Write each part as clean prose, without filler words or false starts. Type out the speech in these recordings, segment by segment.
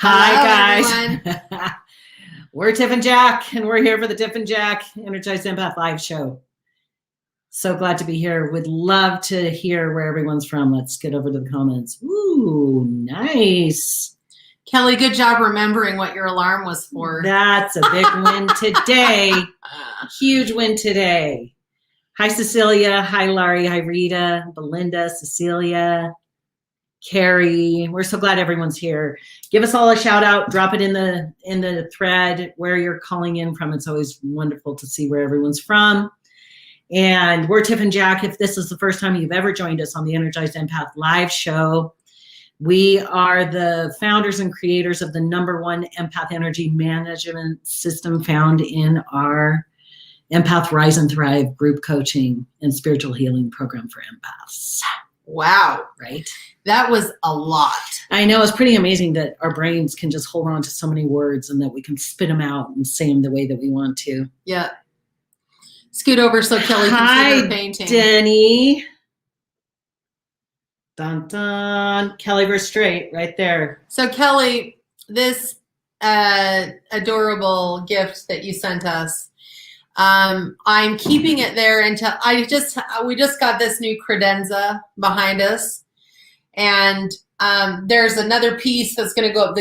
Hi, Hello, guys. We're Tiff and Jack, and we're here for the Tiff and Jack Energized Empath Live Show. So glad to be here. Would love to hear where everyone's from. Let's get over to the comments. Ooh, nice. Kelly, good job remembering what your alarm was for. That's a big win today. Huge win today. Hi, Cecilia. Hi, Laurie. Hi, Rita. Belinda, Cecilia, Carrie. We're so glad everyone's here. Give us all a shout out. Drop it in the thread where you're calling in from. It's always wonderful to see where everyone's from. And we're Tiff and Jack. If this is the first time you've ever joined us on the Energized Empath Live Show, we are the founders and creators of the #1 empath energy management system found in our Empath Rise and Thrive group coaching and spiritual healing program for empaths. Wow. Right? That was a lot. I know. It's pretty amazing that our brains can just hold on to so many words and that we can spit them out and say them the way that we want to. Yeah. Scoot over so Kelly can see her painting. Denny. Dun, dun. Kelly versus Straight right there. So Kelly, this adorable gift that you sent us, I'm keeping it there until we just got this new credenza behind us, and there's another piece that's going to go up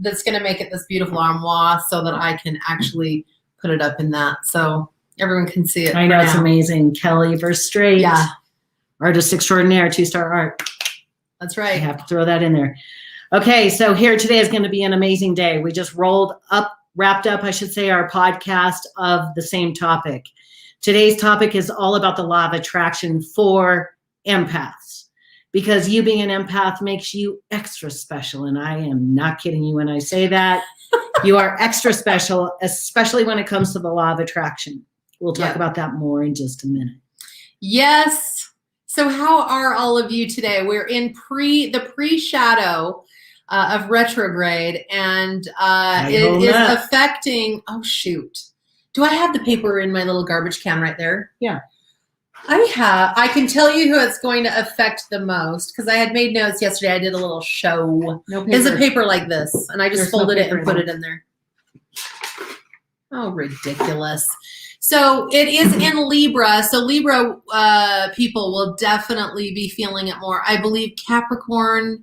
that's going to make it this beautiful armoire so that I can actually put it up in that so everyone can see it. I know, it's amazing. Kelly versus Straight. Yeah. Artist extraordinaire, 2-star art. That's right. I have to throw that in there. Okay, so here today is going to be an amazing day. We just wrapped up, I should say, our podcast of the same topic. Today's topic is all about the law of attraction for empaths, because you being an empath makes you extra special. And I am not kidding you when I say that. You are extra special, especially when it comes to the law of attraction. We'll talk about that more in just a minute. Yes. So how are all of you today? We're in the pre-shadow of retrograde, and it is affecting, oh shoot. Do I have the paper in my little garbage can right there? Yeah. I can tell you who it's going to affect the most, because I had made notes yesterday. I did a little show. There's a paper like this, and I just folded it and put it in there. Oh, ridiculous. So it is in Libra. So Libra people will definitely be feeling it more. I believe Capricorn.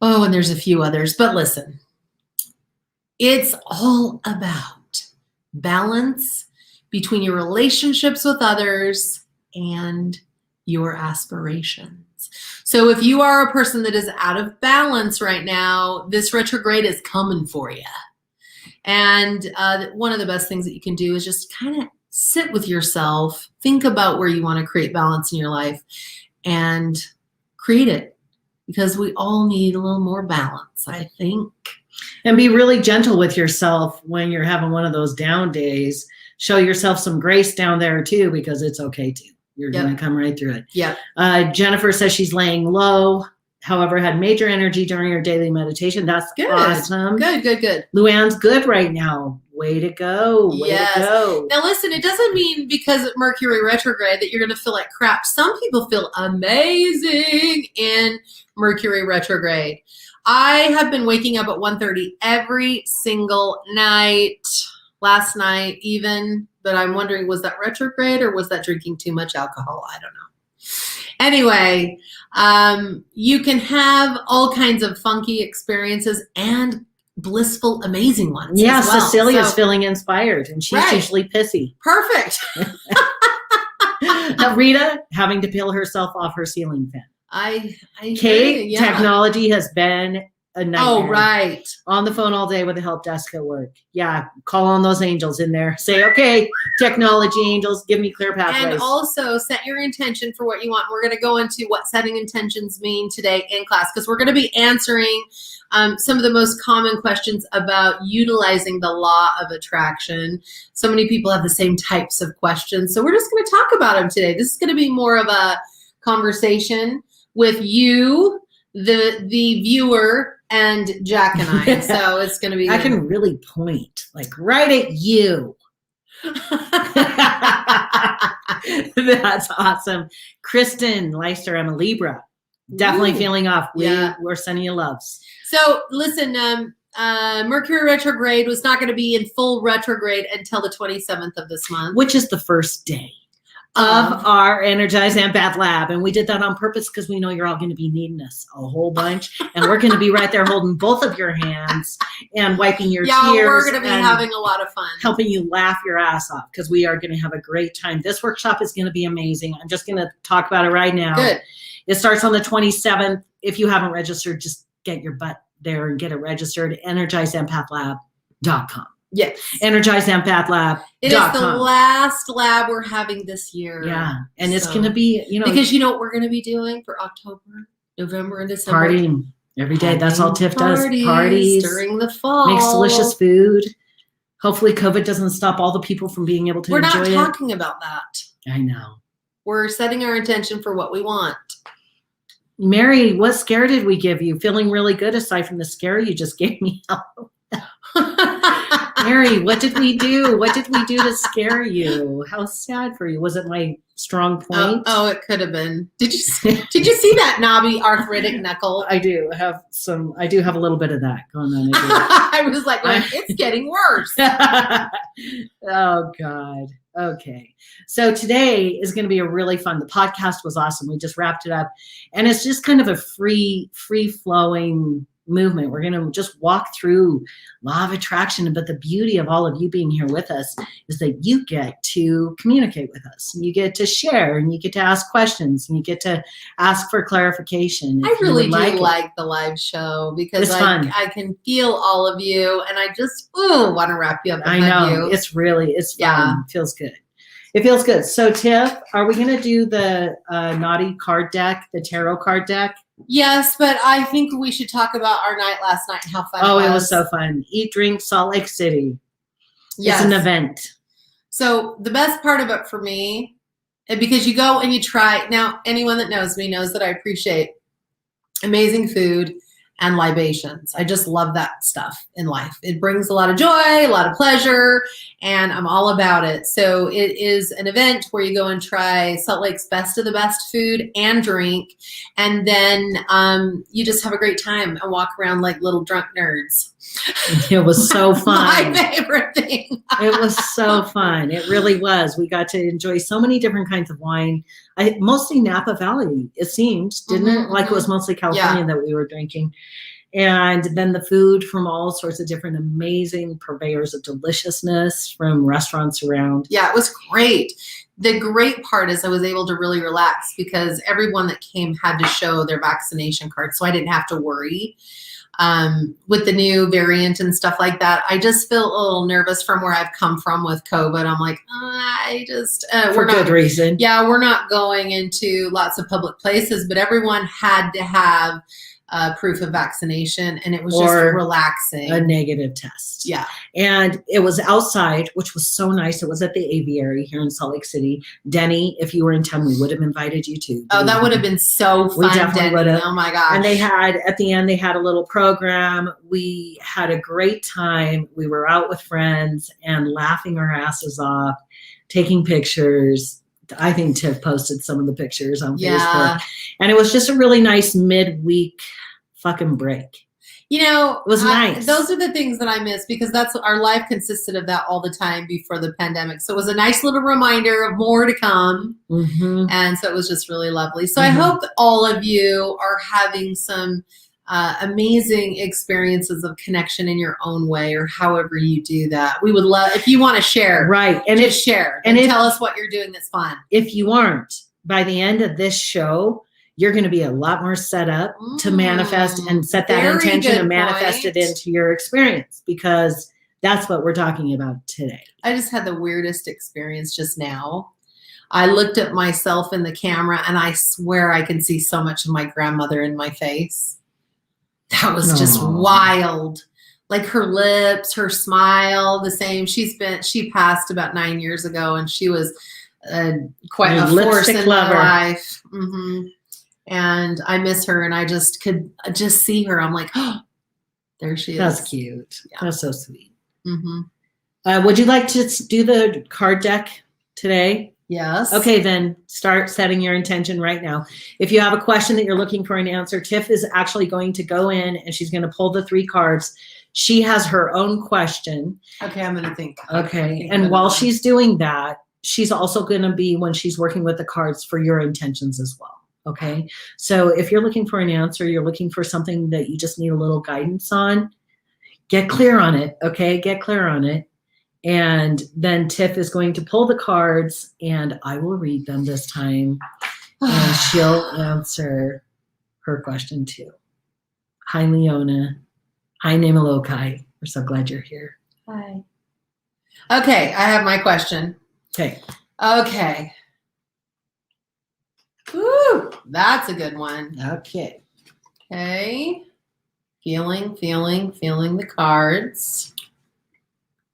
Oh, and there's a few others. But listen, it's all about balance between your relationships with others and your aspirations. So if you are a person that is out of balance right now, this retrograde is coming for you. And one of the best things that you can do is just kind of sit with yourself, think about where you want to create balance in your life, and create it, because we all need a little more balance, I think. And be really gentle with yourself when you're having one of those down days. Show yourself some grace down there too, because it's okay too. You're going to come right through it. Yeah. Jennifer says she's laying low. However, had major energy during her daily meditation. That's good. Awesome. Good. Luann's good right now. Way to go. Way to go. Now listen, it doesn't mean because Mercury retrograde that you're going to feel like crap. Some people feel amazing in Mercury retrograde. I have been waking up at 1:30 every single night. Last night even, but I'm wondering, was that retrograde or was that drinking too much alcohol? I don't know. Anyway, you can have all kinds of funky experiences and blissful, amazing ones. Yeah, as well. Cecilia's feeling inspired, and she's usually pissy. Perfect. Rita having to peel herself off her ceiling fan. Kate, technology has been a nightmare. Oh, right. On the phone all day with the help desk at work. Yeah, call on those angels in there. Say, okay, technology angels, give me clear pathways. And also set your intention for what you want. We're going to go into what setting intentions mean today in class, because we're going to be answering some of the most common questions about utilizing the law of attraction. So many people have the same types of questions. So we're just going to talk about them today. This is going to be more of a conversation with you, the viewer, and Jack and I. So it's going to be. I can really point, like right at you. That's awesome. Kristen Leister, I'm a Libra. Definitely feeling off. Yeah. We're sending you loves. So listen, Mercury retrograde was not going to be in full retrograde until the 27th of this month. Which is the first day of our Energized Empath Lab. And we did that on purpose because we know you're all going to be needing us a whole bunch. And we're going to be right there holding both of your hands and wiping your tears. Yeah, we're going to be having a lot of fun. Helping you laugh your ass off because we are going to have a great time. This workshop is going to be amazing. I'm just going to talk about it right now. Good. It starts on the 27th. If you haven't registered, just get your butt there and get it registered. EnergizedEmpathLab.com. Yes. EnergizedEmpathLab.com. It is the last lab we're having this year. Yeah. And it's going to be, because you know what we're going to be doing for October, November, and December? Partying every day. That's all Tiff does. Parties during the fall. Makes delicious food. Hopefully COVID doesn't stop all the people from being able to enjoy it. We're not talking about that. I know. We're setting our intention for what we want. Mary, what scare did we give you? Feeling really good aside from the scare you just gave me. Mary, what did we do? What did we do to scare you? How sad for you. Was it my strong point? Oh, it could have been. Did you see that knobby arthritic knuckle? I do have a little bit of that going on. I was like, it's getting worse. Oh God. Okay. So today is going to be a really fun. The podcast was awesome. We just wrapped it up and it's just kind of a free flowing movement. We're going to just walk through law of attraction. But the beauty of all of you being here with us is that you get to communicate with us and you get to share and you get to ask questions and you get to ask for clarification. I really do like the live show because I can feel all of you and I just want to wrap you up. I know. It's fun. Yeah. It feels good. It feels good. So Tiff, are we going to do the naughty card deck, the tarot card deck? Yes, but I think we should talk about our night last night and how fun it was. Oh, it was so fun. Eat, drink, Salt Lake City. Yes. It's an event. So the best part of it for me, because you go and you try. Now, anyone that knows me knows that I appreciate amazing food and libations. I just love that stuff in life. It brings a lot of joy, a lot of pleasure, and I'm all about it. So it is an event where you go and try Salt Lake's best of the best food and drink, and then you just have a great time and walk around like little drunk nerds. It was so fun. My favorite thing. It was so fun. It really was. We got to enjoy so many different kinds of wine. Mostly Napa Valley, it seemed, didn't it? Like it was mostly California that we were drinking. And then the food from all sorts of different amazing purveyors of deliciousness from restaurants around. Yeah, it was great. The great part is I was able to really relax because everyone that came had to show their vaccination card. So I didn't have to worry. With the new variant and stuff like that, I just feel a little nervous from where I've come from with COVID. I'm like, for good reason. Yeah, we're not going into lots of public places, but everyone had to have proof of vaccination, and it was just relaxing. A negative test. Yeah. And it was outside, which was so nice. It was at the Aviary here in Salt Lake City. Denny, if you were in town, we would have invited you to. Oh, that would have been so fun. We definitely would have. Oh my gosh. And they had, at the end, they had a little program. We had a great time. We were out with friends and laughing our asses off, taking pictures. I think Tiff posted some of the pictures on Facebook. And it was just a really nice midweek fucking break. You know, it was nice. Those are the things that I miss because that's our life consisted of that all the time before the pandemic. So it was a nice little reminder of more to come. Mm-hmm. And so it was just really lovely. So I hope all of you are having some amazing experiences of connection in your own way or however you do that. We would love, if you want to share. Right. And just share and tell us what you're doing that's fun. If you aren't, by the end of this show, you're going to be a lot more set up to manifest and set that intention and manifest it into your experience because that's what we're talking about today. I just had the weirdest experience just now. I looked at myself in the camera and I swear I can see so much of my grandmother in my face. That was just wild. Like her lips, her smile, the same. She passed about 9 years ago and she was quite a force in my life. Mm-hmm. And I miss her and I just could just see her. I'm like, oh, there she is. That's cute. Yeah. That's so sweet. Mm-hmm. Would you like to do the card deck today? Yes. Okay, then start setting your intention right now. If you have a question that you're looking for an answer, Tiff is actually going to go in and she's going to pull the 3 cards. She has her own question. Okay, I'm going to think. Okay, and while she's doing that, she's also going to be, when she's working with the cards, for your intentions as well. Okay, so if you're looking for an answer, you're looking for something that you just need a little guidance on, get clear on it. Okay, get clear on it. And then Tiff is going to pull the cards and I will read them this time and she'll answer her question too. Hi, Leona. Hi, Namalokai. We're so glad you're here. Hi. Okay, I have my question. Okay. Okay. Woo, that's a good one. Okay. Okay. Feeling the cards.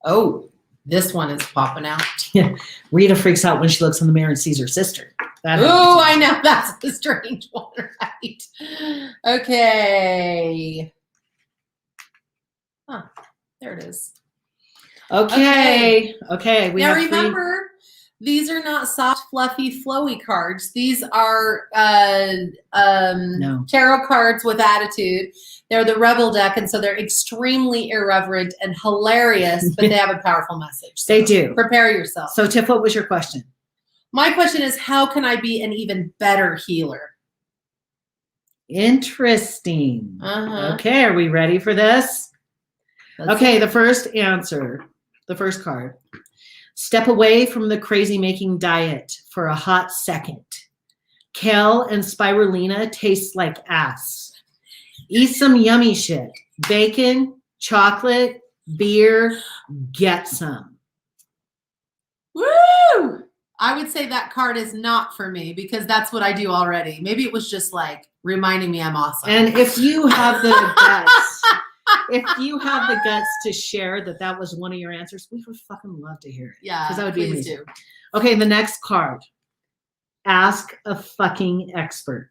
Oh, this one is popping out. Yeah. Rita freaks out when she looks in the mirror and sees her sister. Oh, I know. That's a strange one, right? Okay. Huh. There it is. Okay. Okay. Now remember, these are not soft, fluffy, flowy cards. These are tarot cards with attitude. They're the Rebel deck, and so they're extremely irreverent and hilarious, but they have a powerful message. So they do. Prepare yourself. So, Tiff, what was your question? My question is, how can I be an even better healer? Interesting. Okay, are we ready for this? Okay, the first answer, the first card. Step away from the crazy-making diet for a hot second. Kale and spirulina taste like ass. Eat some yummy shit. Bacon, chocolate, beer, get some. Woo! I would say that card is not for me because that's what I do already. Maybe it was just like reminding me I'm awesome. And if you have the guts, to share that was one of your answers, we would fucking love to hear it. Yeah, because that would be please amazing. do. Okay, the next card. Ask a fucking expert.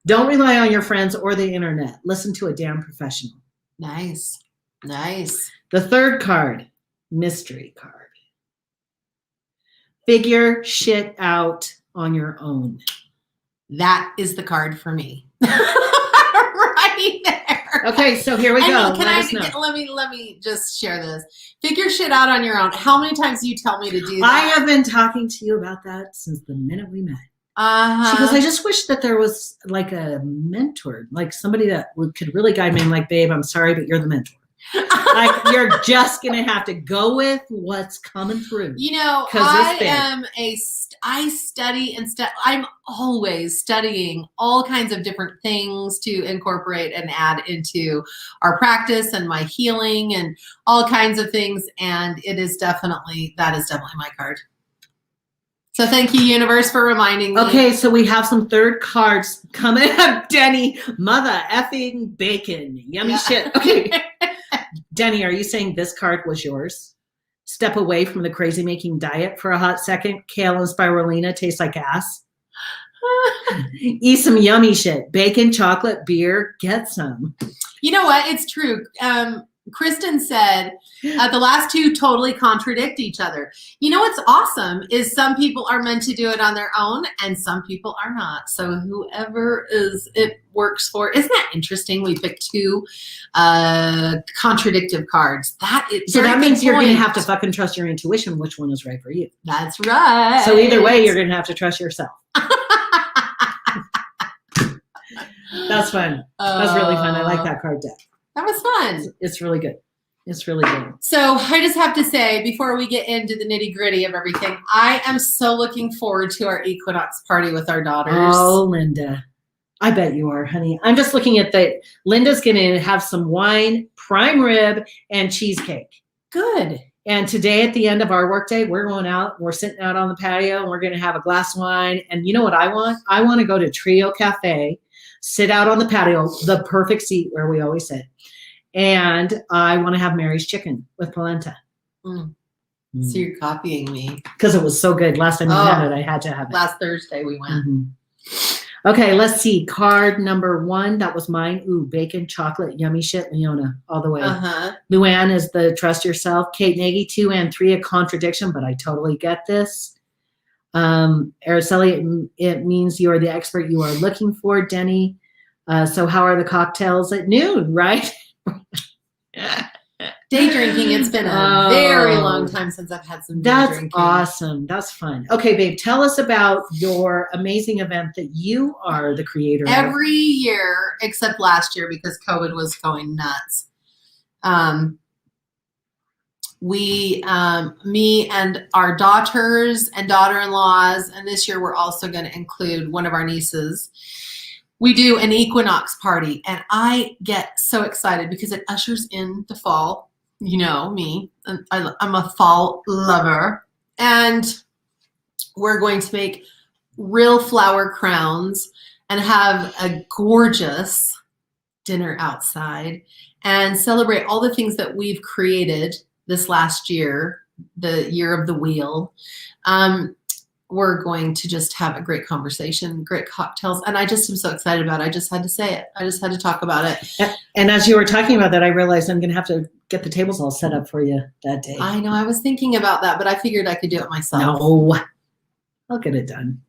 Don't rely on your friends or the internet. Listen to a damn professional. Nice. Nice. The third card, mystery card. Figure shit out on your own. That is the card for me. Right there. Okay, so here we go. Let me just share this. Figure shit out on your own. How many times do you tell me to do that? I have been talking to you about that since the minute we met. She goes, I just wish that there was like a mentor, like somebody that could really guide me. I'm like, babe, I'm sorry, but you're the mentor. Like, you're just going to have to go with what's coming through. You know, I study and I'm always studying all kinds of different things to incorporate and add into our practice and my healing and all kinds of things. And that is definitely my card. So thank you, universe, for reminding me. Okay, so we have some third cards coming up. Denny, mother effing bacon. Yummy shit. Okay. Denny, are you saying this card was yours? Step away from the crazy-making diet for a hot second. Kale and spirulina taste like ass. Eat some yummy shit. Bacon, chocolate, beer, get some. You know what? It's true. Kristen said the last two totally contradict each other. You know what's awesome is some people are meant to do it on their own and some people are not. So whoever it works for. Isn't that interesting? We picked two contradictive cards. So that means you're going to have to fucking trust your intuition, which one is right for you. That's right. So either way, you're going to have to trust yourself. That's fun. That's really fun. I like that card deck. That was fun. It's really good. It's really good. So I just have to say, before we get into the nitty gritty of everything, I am so looking forward to our equinox party with our daughters. Oh, Linda. I bet you are, honey. I'm just looking at Linda's going to have some wine, prime rib, and cheesecake. Good. And today at the end of our workday, we're going out. We're sitting out on the patio, and we're going to have a glass of wine. And you know what I want? I want to go to Trio Cafe, sit out on the patio, the perfect seat where we always sit. And I want to have Mary's chicken with polenta. So you're copying me. Because it was so good. Last time we had it, I had to have it. Last Thursday we went. Okay, let's see. Card number 1, that was mine. Ooh, bacon, chocolate, yummy shit, Leona, all the way. Luann is the trust yourself. Kate Nagy, 2 and 3, a contradiction, but I totally get this. Araceli, it means you are the expert you are looking for. Denny, so how are the cocktails at noon, right? Day drinking. It's been a very long time since I've had some day drinking. That's awesome. That's fun. Okay, babe, tell us about your amazing event that you are the creator of. Every year, except last year because COVID was going nuts. Me and our daughters and daughter-in-laws, and this year we're also going to include one of our nieces. We do an equinox party, and I get so excited because it ushers in the fall. You know me, I'm a fall lover. And we're going to make real flower crowns and have a gorgeous dinner outside and celebrate all the things that we've created this last year, the year of the wheel. We're going to just have a great conversation, great cocktails. And I just am so excited about it. I just had to say it. I just had to talk about it. And as you were talking about that, I realized I'm going to have to get the tables all set up for you that day. I know. I was thinking about that, but I figured I could do it myself. No, I'll get it done.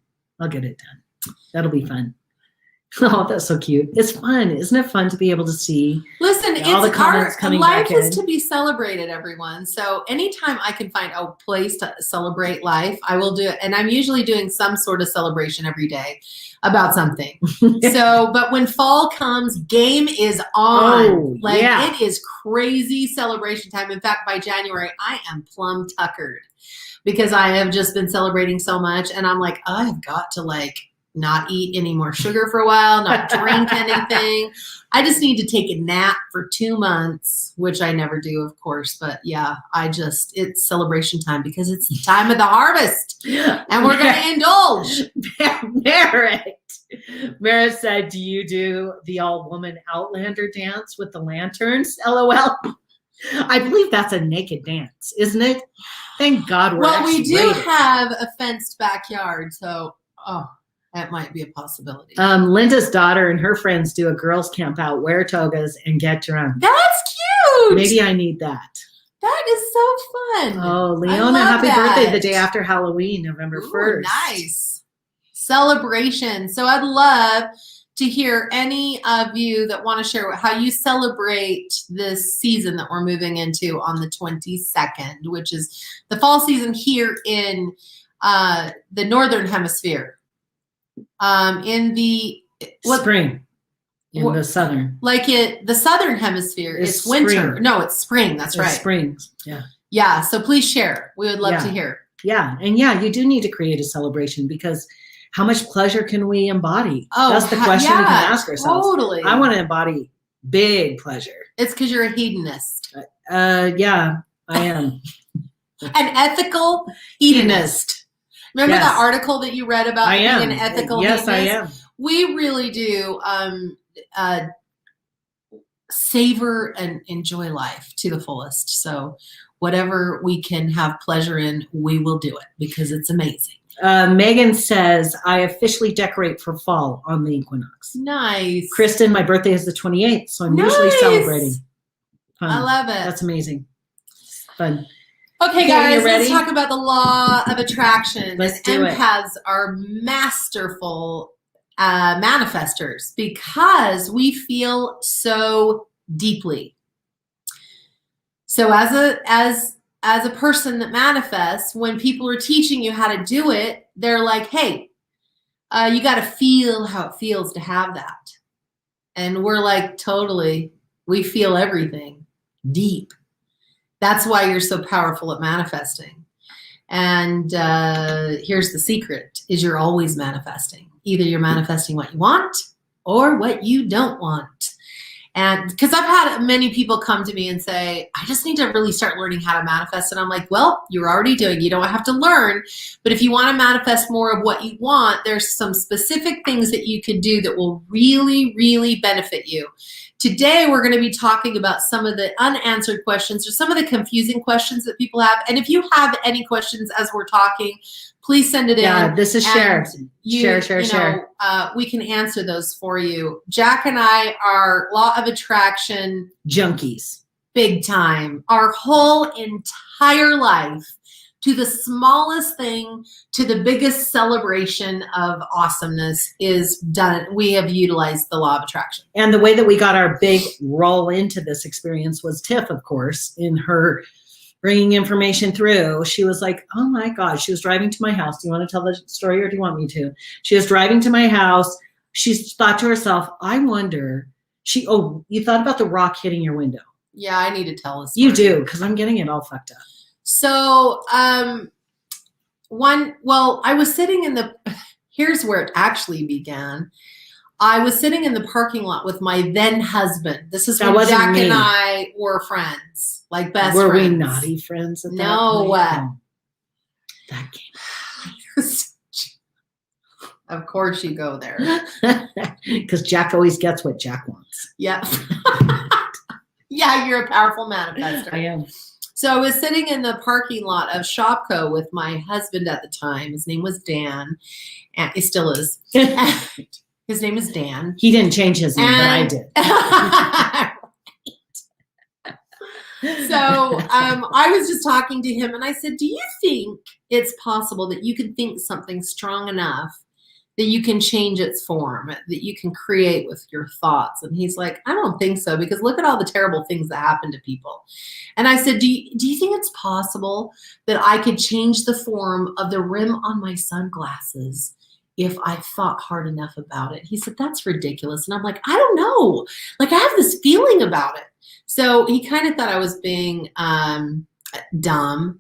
That'll be fun. Oh, that's so cute. It's fun. Isn't it fun to be able to see? Listen, all the comments coming life back in? Is to be celebrated, everyone. So anytime I can find a place to celebrate life, I will do it. And I'm usually doing some sort of celebration every day about something. But when fall comes, game is on. Oh, yeah. It is crazy celebration time. In fact, by January, I am plumb tuckered because I have just been celebrating so much. And I'm like, I've got to not eat any more sugar for a while, not drink anything. I just need to take a nap for 2 months, which I never do, of course. But yeah, it's celebration time because it's the time of the harvest and we're going to indulge. Merritt said, do you do the all-woman Outlander dance with the lanterns? LOL. I believe that's a naked dance, isn't it? Thank God we're we do have a fenced backyard, so, that might be a possibility. Linda's daughter and her friends do a girls' camp out, wear togas, and get drunk. That's cute. Maybe I need that. That is so fun. Oh, Leona, happy birthday the day after Halloween, November 1st. Nice. Celebration. So I'd love to hear any of you that want to share how you celebrate this season that we're moving into on the 22nd, which is the fall season here in the Northern Hemisphere. In the spring, in the southern, the Southern Hemisphere, it's winter. Spring. No, it's spring. That's right. Spring. Yeah. So please share. We would love to hear. Yeah, and you do need to create a celebration because how much pleasure can we embody? That's the question we can ask ourselves. Totally. I want to embody big pleasure. It's because you're a hedonist. Yeah, I am. An ethical hedonist. Remember that article that you read about being an ethical hedonist? I am. We really do savor and enjoy life to the fullest. So whatever we can have pleasure in, we will do it because it's amazing. Megan says, I officially decorate for fall on the equinox. Nice. Kristen, my birthday is the 28th, so I'm usually celebrating. Fun. I love it. That's amazing. Fun. Okay, guys, let's talk about the law of attraction. Let's do it. Empaths are masterful manifestors because we feel so deeply. So as a person that manifests, when people are teaching you how to do it, they're like, hey, you got to feel how it feels to have that. And we're like, totally, we feel everything deep. That's why you're so powerful at manifesting. And here's the secret, is you're always manifesting. Either you're manifesting what you want or what you don't want. And because I've had many people come to me and say, I just need to really start learning how to manifest. And I'm like, well, you're already doing, you don't have to learn. But if you want to manifest more of what you want, there's some specific things that you could do that will really, really benefit you. Today, we're going to be talking about some of the unanswered questions or some of the confusing questions that people have. And if you have any questions as we're talking, please send it in. Yeah, this is share. Share. We can answer those for you. Jack and I are law of attraction junkies. Big time. Our whole entire life, to the smallest thing, to the biggest celebration of awesomeness is done. We have utilized the law of attraction. And the way that we got our big roll into this experience was Tiff, of course, in her bringing information through. She was like, oh my God, she was driving to my house. Do you want to tell the story or do you want me to? She was driving to my house. She thought to herself, I wonder, you thought about the rock hitting your window. Yeah, I need to tell us. You do, because I'm getting it all fucked up. So, I was sitting here's where it actually began. I was sitting in the parking lot with my then husband. This is when Jack and I were friends, like best friends. Were we naughty friends at that point? No. That came. Of course you go there. Because Jack always gets what Jack wants. Yeah. Yeah, you're a powerful manifestor. I am. So I was sitting in the parking lot of Shopko with my husband at the time. His name was Dan, and he still is. His name is Dan. He didn't change his name, but I did. So I was just talking to him, and I said, do you think it's possible that you can think something strong enough that you can change its form, that you can create with your thoughts? And he's like, I don't think so, because look at all the terrible things that happen to people. And I said, do you think it's possible that I could change the form of the rim on my sunglasses if I thought hard enough about it? He said, that's ridiculous. And I'm like, I don't know. Like, I have this feeling about it. So he kind of thought I was being dumb.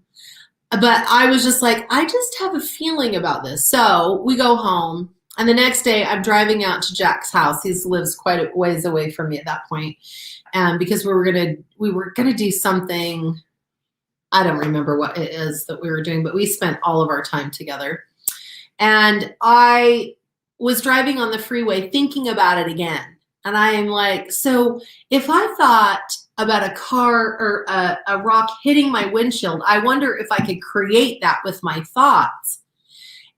But I was just like, I just have a feeling about this. So we go home, and the next day I'm driving out to Jack's house. He lives quite a ways away from me at that point, because we were gonna do something. I don't remember what it is that we were doing, but we spent all of our time together. And I was driving on the freeway thinking about it again. And I am like, so if I thought about a car or a rock hitting my windshield, I wonder if I could create that with my thoughts.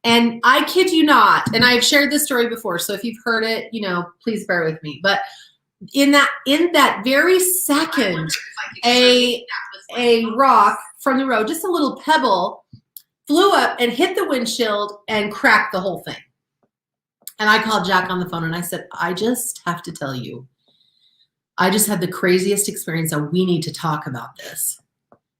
And I kid you not, and I've shared this story before, so if you've heard it, please bear with me. But in that very second, a rock from the road, just a little pebble, flew up and hit the windshield and cracked the whole thing. And I called Jack on the phone and I said, I just have to tell you, I just had the craziest experience and we need to talk about this.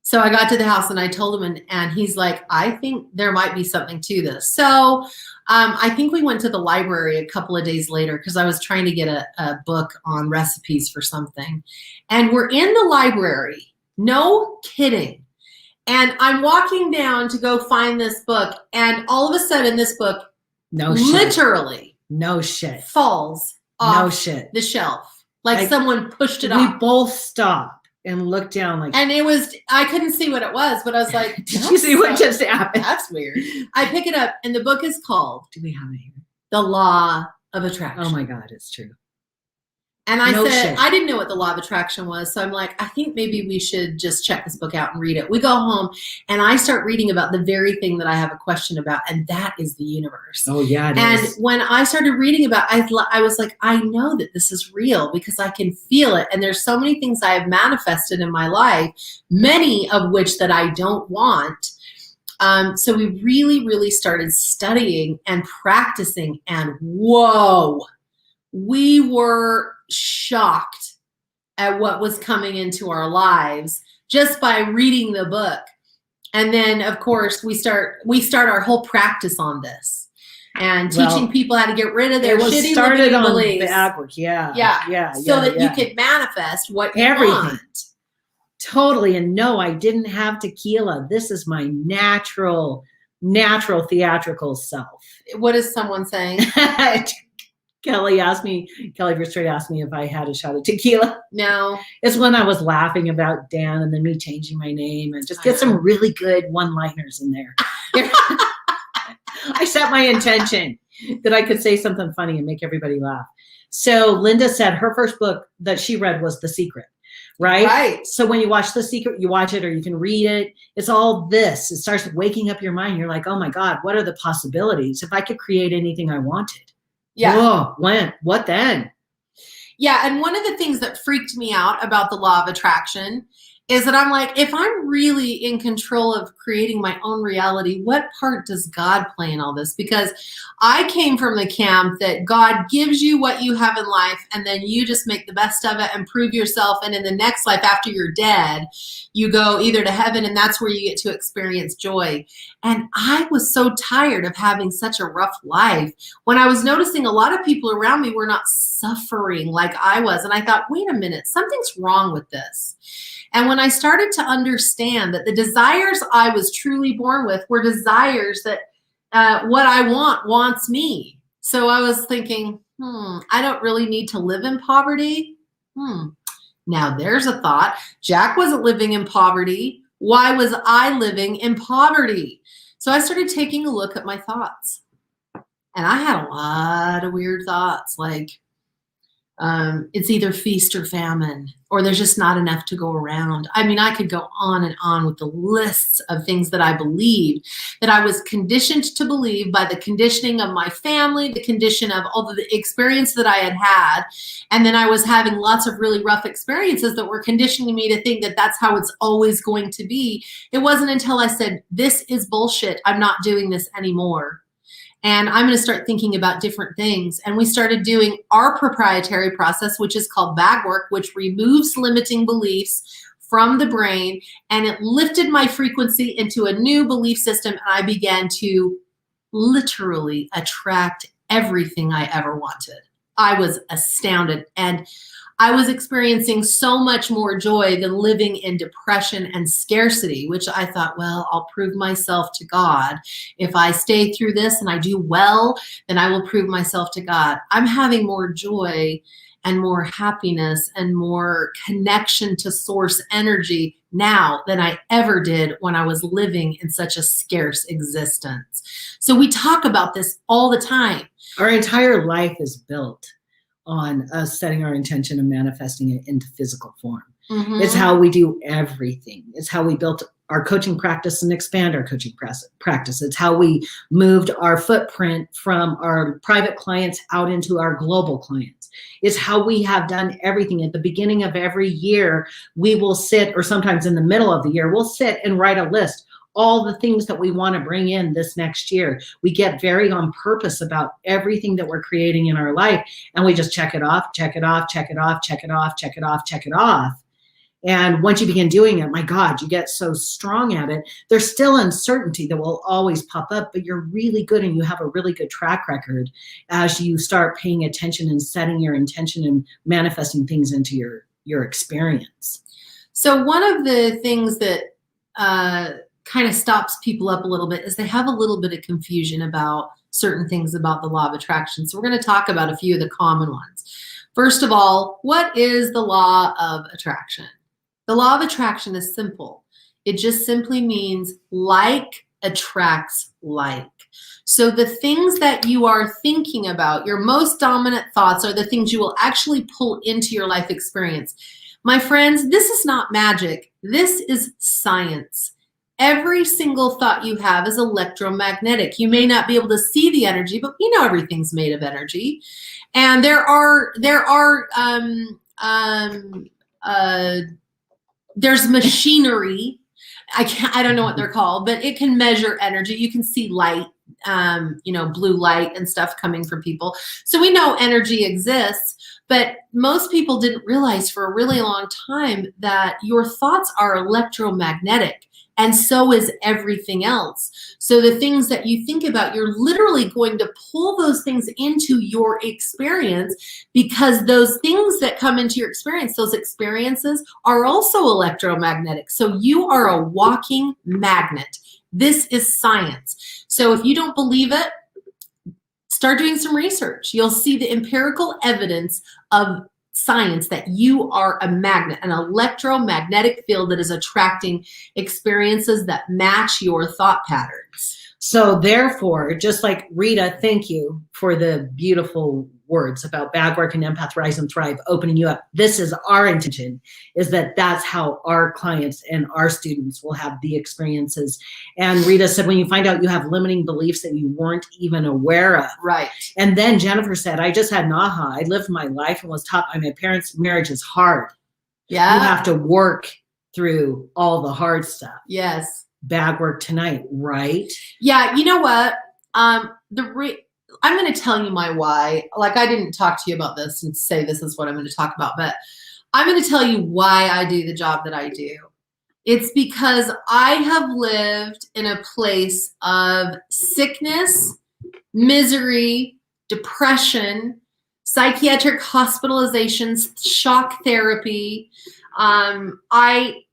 So I got to the house and I told him, and he's like, I think there might be something to this. So I think we went to the library a couple of days later because I was trying to get a book on recipes for something. And we're in the library, no kidding. And I'm walking down to go find this book, and all of a sudden this book literally falls off the shelf. Like someone pushed it off. We both stopped and looked down and I couldn't see what it was, but I was like, did you see what just happened? That's weird. I pick it up and the book is called, do we have it here? The Law of Attraction. Oh my God, it's true. And I said, I didn't know what the law of attraction was. So I'm like, I think maybe we should just check this book out and read it. We go home and I start reading about the very thing that I have a question about. And that is the universe. Oh yeah. And when I started reading about it, I was like, I know that this is real because I can feel it. And there's so many things I have manifested in my life, many of which that I don't want. So we really, really started studying and practicing, and whoa, we were shocked at what was coming into our lives just by reading the book. And then of course we start our whole practice on this and teaching people how to get rid of their shitty limiting beliefs. Backwards. Yeah. So that you could manifest what you want. Totally. And no, I didn't have tequila. This is my natural theatrical self. What is someone saying? Kelly Verstrade asked me if I had a shot of tequila. No. It's when I was laughing about Dan and then me changing my name and just get some really good one-liners in there. I set my intention that I could say something funny and make everybody laugh. So Linda said her first book that she read was The Secret, right? Right. So when you watch The Secret, you watch it or you can read it. It's all this. It starts waking up your mind. You're like, oh my God, what are the possibilities? If I could create anything I wanted. Yeah. Whoa, what then? Yeah. And one of the things that freaked me out about the law of attraction is that I'm like, if I'm really in control of creating my own reality, what part does God play in all this? Because I came from the camp that God gives you what you have in life and then you just make the best of it and prove yourself. And in the next life, after you're dead, you go either to heaven and that's where you get to experience joy. And I was so tired of having such a rough life when I was noticing a lot of people around me were not suffering like I was. And I thought, wait a minute, something's wrong with this. And when I started to understand that the desires I was truly born with were desires that what I want wants me. So I was thinking, I don't really need to live in poverty. Now there's a thought. Jack wasn't living in poverty. Why was I living in poverty? So I started taking a look at my thoughts. And I had a lot of weird thoughts like, it's either feast or famine, or there's just not enough to go around. I mean, I could go on and on with the lists of things that I believed, that I was conditioned to believe by the conditioning of my family, the condition of all the experience that I had had. And then I was having lots of really rough experiences that were conditioning me to think that that's how it's always going to be. It wasn't until I said, this is bullshit. I'm not doing this anymore. And I'm going to start thinking about different things. And we started doing our proprietary process, which is called bag work, which removes limiting beliefs from the brain. And it lifted my frequency into a new belief system. And I began to literally attract everything I ever wanted. I was astounded. And I was experiencing so much more joy than living in depression and scarcity, which I thought, well, I'll prove myself to God. If I stay through this and I do well, then I will prove myself to God. I'm having more joy and more happiness and more connection to source energy now than I ever did when I was living in such a scarce existence. So we talk about this all the time. Our entire life is built on us setting our intention and manifesting it into physical form. Mm-hmm. It's how we do everything. It's how we built our coaching practice and expand our coaching practice. It's how we moved our footprint from our private clients out into our global clients. It's how we have done everything. At the beginning of every year, we will sit, or sometimes in the middle of the year, we'll sit and write a list. All the things that we want to bring in this next year. We get very on purpose about everything that we're creating in our life. And we just check it off, check it off, check it off, check it off, check it off, check it off. And once you begin doing it, my God, you get so strong at it. There's still uncertainty that will always pop up, but you're really good and you have a really good track record as you start paying attention and setting your intention and manifesting things into your experience. So one of the things that kind of stops people up a little bit is they have a little bit of confusion about certain things about the law of attraction. So we're going to talk about a few of the common ones. First of all, what is the law of attraction? The law of attraction is simple. It just simply means like attracts like. So the things that you are thinking about, your most dominant thoughts, are the things you will actually pull into your life experience. My friends, this is not magic. This is science. Every single thought you have is electromagnetic. You may not be able to see the energy, but we know everything's made of energy. And there's machinery. I don't know what they're called, but it can measure energy. You can see light, blue light and stuff coming from people. So we know energy exists, but most people didn't realize for a really long time that your thoughts are electromagnetic. And so is everything else. So the things that you think about, you're literally going to pull those things into your experience, because those things that come into your experience, those experiences are also electromagnetic. So you are a walking magnet. This is science. So if you don't believe it, start doing some research. You'll see the empirical evidence of science that you are a magnet, an electromagnetic field that is attracting experiences that match your thought patterns. So therefore, just like Rita, thank you for the beautiful words about bag work and empath rise and thrive, opening you up. This is our intention, is that that's how our clients and our students will have the experiences. And Rita said, when you find out you have limiting beliefs that you weren't even aware of. Right. And then Jennifer said, I just had an aha. I lived my life and was taught by my parents, marriage is hard. Yeah. You have to work through all the hard stuff. Yes. Bag work tonight, right? Yeah. You know what? I'm going to tell you my why. Like, I didn't talk to you about this and say this is what I'm going to talk about, but I'm going to tell you why I do the job that I do. It's because I have lived in a place of sickness, misery, depression, psychiatric hospitalizations, shock therapy.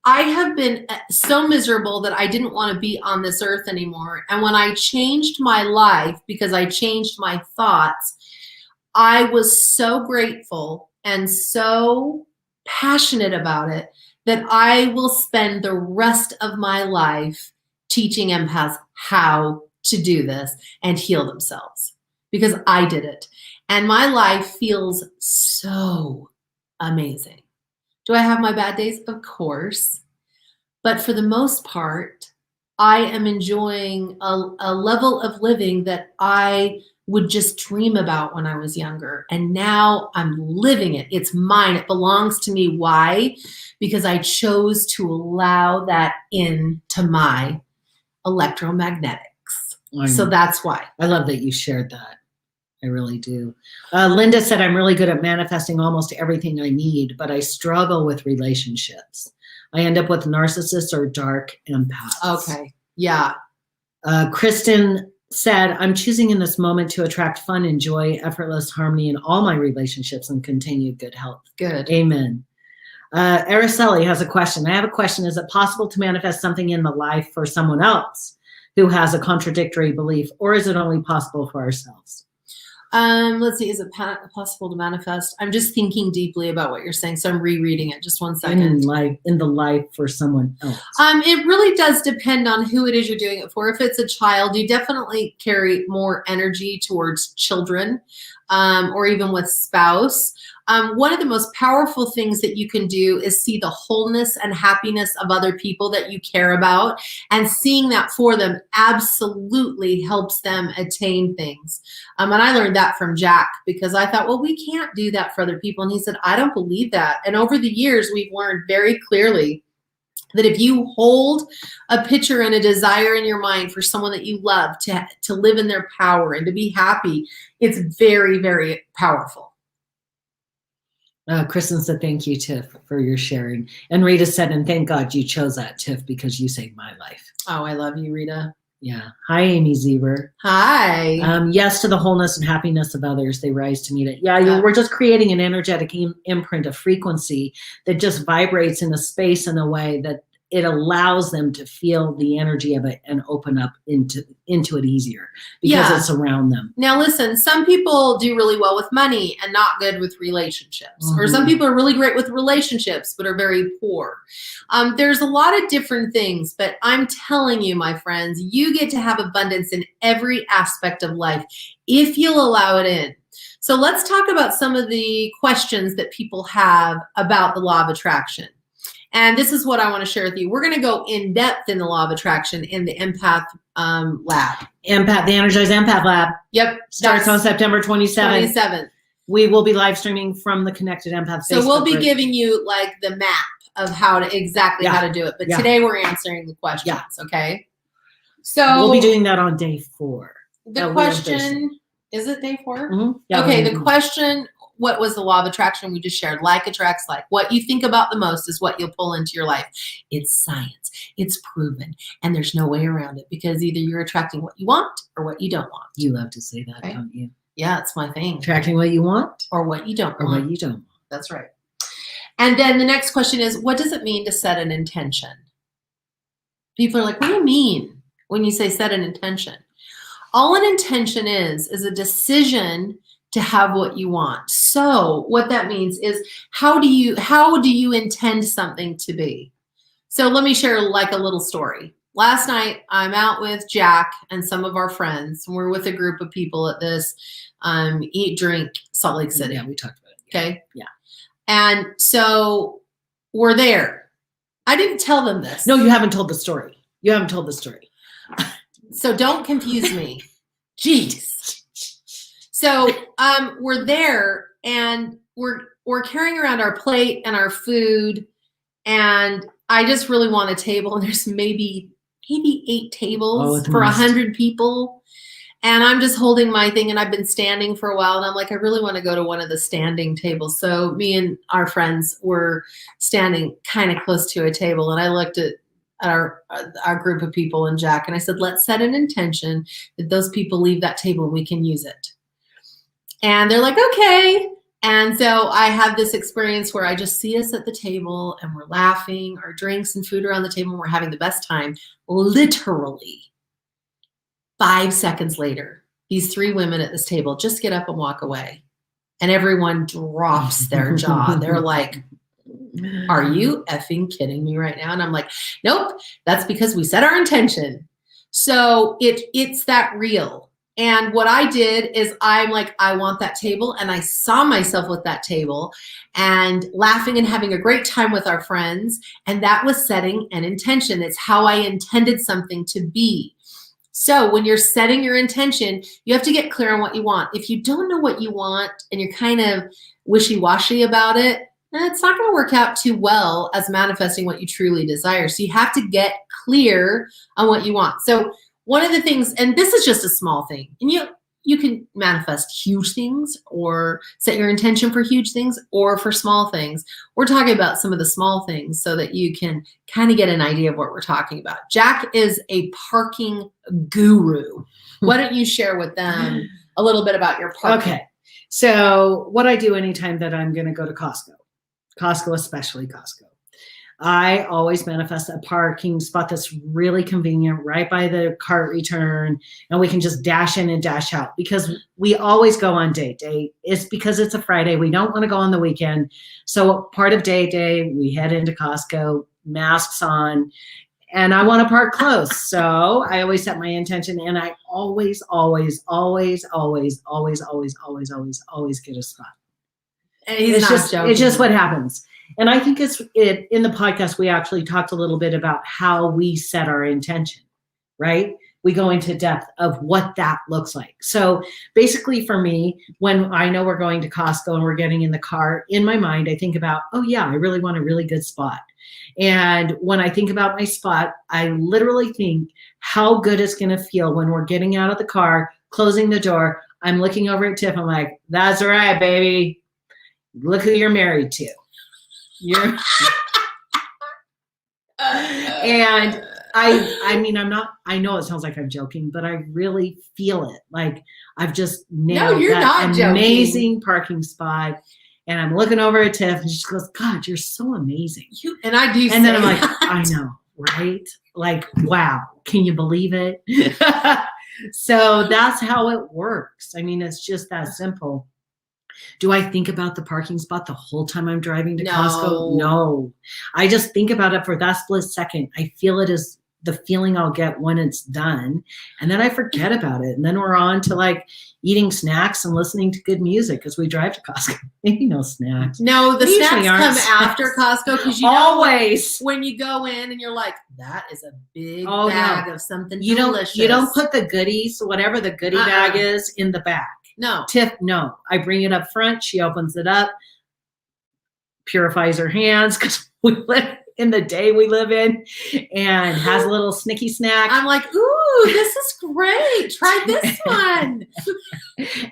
I have been so miserable that I didn't want to be on this earth anymore. And when I changed my life, because I changed my thoughts, I was so grateful and so passionate about it that I will spend the rest of my life teaching empaths how to do this and heal themselves, because I did it. And my life feels so amazing. Do I have my bad days? Of course. But for the most part, I am enjoying a level of living that I would just dream about when I was younger. And now I'm living it. It's mine. It belongs to me. Why? Because I chose to allow that into my electromagnetics. So that's why. I love that you shared that. I really do. Linda said, I'm really good at manifesting almost everything I need, but I struggle with relationships. I end up with narcissists or dark empaths. Okay. Yeah. Kristen said, I'm choosing in this moment to attract fun and joy, effortless harmony in all my relationships and continued good health. Good. Amen. Araceli has a question. I have a question. Is it possible to manifest something in the life for someone else who has a contradictory belief, or is it only possible for ourselves? Let's see. Is it possible to manifest? I'm just thinking deeply about what you're saying, so I'm rereading it. Just 1 second. In the life for someone else. It really does depend on who it is you're doing it for. If it's a child, you definitely carry more energy towards children, or even with spouse. One of the most powerful things that you can do is see the wholeness and happiness of other people that you care about, and seeing that for them absolutely helps them attain things. And I learned that from Jack, because I thought, well, we can't do that for other people. And he said, I don't believe that. And over the years, we've learned very clearly that if you hold a picture and a desire in your mind for someone that you love to live in their power and to be happy, it's very, very powerful. Kristen said, thank you, Tiff, for your sharing. And Rita said, and thank God you chose that, Tiff, because you saved my life. Oh, I love you, Rita. Yeah. Hi, Amy Zeber. Hi. Yes to the wholeness and happiness of others. They rise to meet it. Yeah, we're just creating an energetic imprint, a frequency that just vibrates in a space in a way that it allows them to feel the energy of it and open up into it easier, because it's around them. Now, listen, some people do really well with money and not good with relationships. Mm-hmm. Or some people are really great with relationships but are very poor. There's a lot of different things, but I'm telling you, my friends, you get to have abundance in every aspect of life if you'll allow it in. So let's talk about some of the questions that people have about the law of attraction. And this is what I want to share with you. We're going to go in depth in the law of attraction in the Empath lab. The Energized Empath Lab. Yep. Starts on September 27th. 27th. We will be live streaming from the Connected Empath So Facebook we'll be group. giving you like the map of how to how to do it. But today we're answering the questions. Okay. So we'll be doing that on day 4. The question, is it day 4? Mm-hmm. Yeah, okay. The question, what was the law of attraction we just shared? Like attracts like. What you think about the most is what you'll pull into your life. It's science. It's proven. And there's no way around it, because either you're attracting what you want or what you don't want. You love to say that, don't you? Yeah, it's my thing. Attracting what you want or what you don't or want. what you don't want. That's right. And then the next question is, what does it mean to set an intention? People are like, what do you mean when you say set an intention? All an intention is a decision to have what you want. So what that means is, how do you intend something to be? So let me share like a little story. last night I'm out with Jack and some of our friends. We're with a group of people at this Eat Drink Salt Lake City. Yeah, we talked about it. Okay. Yeah. And so we're there. I didn't tell them this. No, you haven't told the story. You haven't told the story. So don't confuse me. Jeez. So we're there and we're carrying around our plate and our food, and I just really want a table, and there's maybe 8 tables for 100 people. And I'm just holding my thing, and I've been standing for a while, and I'm like, I really want to go to one of the standing tables. So me and our friends were standing kind of close to a table, and I looked at our group of people and Jack, and I said, let's set an intention that those people leave that table and we can use it. And they're like, okay. And so I have this experience where I just see us at the table and we're laughing, our drinks and food are on the table, and we're having the best time. Literally 5 seconds later, these 3 women at this table just get up and walk away. And everyone drops their jaw. They're like, are you effing kidding me right now? And I'm like, nope, that's because we set our intention. So it's that real. And what I did is I'm like, I want that table. And I saw myself with that table and laughing and having a great time with our friends. And that was setting an intention. It's how I intended something to be. So when you're setting your intention, you have to get clear on what you want. If you don't know what you want and you're kind of wishy-washy about it, it's not going to work out too well as manifesting what you truly desire. So you have to get clear on what you want. So one of the things, and this is just a small thing, and you can manifest huge things or set your intention for huge things or for small things. We're talking about some of the small things so that you can kind of get an idea of what we're talking about. Jack is a parking guru. Why don't you share with them a little bit about your parking? Okay. So what I do anytime that I'm going to go to Costco, especially Costco, I always manifest a parking spot that's really convenient right by the cart return, and we can just dash in and dash out, because we always go on date day. It's because it's a Friday. We don't want to go on the weekend. So part of date day, we head into Costco, masks on, and I want to park close. So I always set my intention, and I always get a spot. And he's not joking. It's just what happens. And I think in the podcast, we actually talked a little bit about how we set our intention, right? We go into depth of what that looks like. So basically for me, when I know we're going to Costco and we're getting in the car, in my mind, I think about, oh yeah, I really want a really good spot. And when I think about my spot, I literally think how good it's going to feel when we're getting out of the car, closing the door. I'm looking over at Tiff. I'm like, that's right, baby. Look who you're married to. And I mean, I know it sounds like I'm joking, but I really feel it. Like I've just nailed that amazing parking spot. And I'm looking over at Tiff and she just goes, God, you're so amazing. And I do. And then I'm like, I know, right? Like, wow, can you believe it? So that's how it works. I mean, it's just that simple. Do I think about the parking spot the whole time I'm driving to Costco? No. I just think about it for that split second. I feel it as the feeling I'll get when it's done. And then I forget about it. And then we're on to like eating snacks and listening to good music as we drive to Costco. Maybe no snacks. No, the snacks come after Costco, because you always know when you go in and you're like, that is a big bag of something delicious. You don't put the goodies, whatever the goodie bag is, in the back. No. Tiff, no. I bring it up front. She opens it up, purifies her hands because we live in the day we live in, and has a little snicky snack. I'm like, ooh, this is great. Try this one.